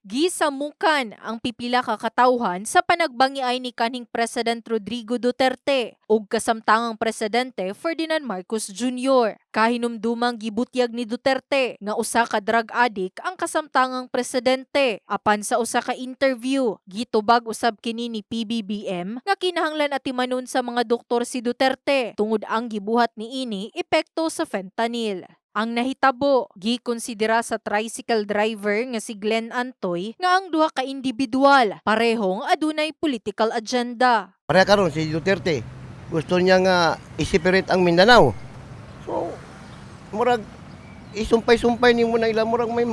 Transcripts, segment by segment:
Gisamukan ang pipila ka katawhan sa panagbangiay ni kanhing President Rodrigo Duterte ug kasamtangang Presidente Ferdinand Marcos Jr. Kahinumdumang gibutyag ni Duterte nga usa ka drug addict ang kasamtangang presidente. Apan sa usa ka interview, gitubag usab kini ni PBBM nga kinahanglan atimanon sa mga doktor si Duterte tungod ang gibuhat niini epekto sa fentanyl. Ang nahitabo, gikonsidera sa tricycle driver nga si Glenn Antoy nga ang duha ka individual parehong adunay political agenda. Pareha karon si Duterte, gusto niya nga i-separate ang Mindanao. So, murag isumpay-sumpay nimo na ila murag may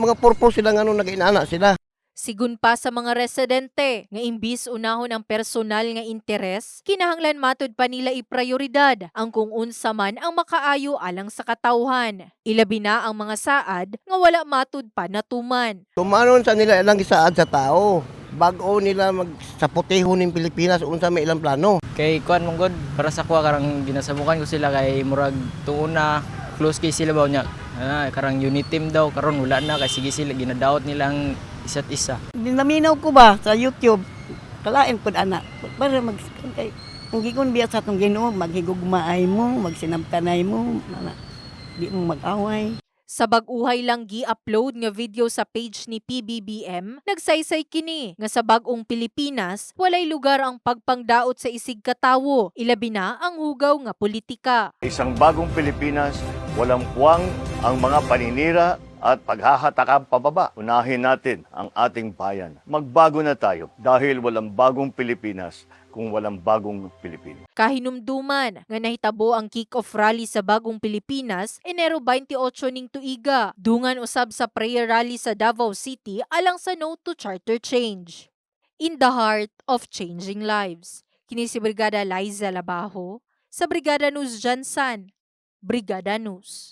mga purpose sila nga nag-inana sila. Sigun pa sa mga residente nga imbis unahon ang personal nga interes, kinahanglan matud pa nila iprioridad ang kung unsa man ang makaayo alang sa katawhan. Ilabi na ang mga saad nga wala matud pa natuman. Tumanon sa nila ilang gisaad sa tao. Bag-o nila magsapotehon ng Pilipinas unsa may ilang plano. Kay kuan mong god para sa kuha karang ginasabukan ko sila kay murag tuon na close kay sila ba nya. Karang unit team daw karon wala na kay sige sila ginadaot nilang isa't isa. Dinaminaw ko ba sa YouTube, kalain ko anak, para kay ang gigon biya sa atong Ginoo, maghigugmaay mo, magsinamtanay mo, di mo mag-away. Sa bag-uhay lang gi-upload nga video sa page ni PBBM, nagsaysay kini nga sa bag-ong Pilipinas, walay lugar ang pagpangdaot sa isig katawo, ilabi na ang hugaw nga politika. Isang bagong Pilipinas, walang puwang ang mga paninira at paghahatakang pababa. Unahin natin ang ating bayan. Magbago na tayo dahil walang bagong Pilipinas kung walang bagong Pilipino. Kahinumduman nga nahitabo ang kick-off rally sa Bagong Pilipinas Enero 28 ning tuiga, dungan usab sa prayer rally sa Davao City alang sa No to Charter Change. In the heart of changing lives. Kini si Brigada Liza Labajo sa Brigada News Jansan. Brigada News.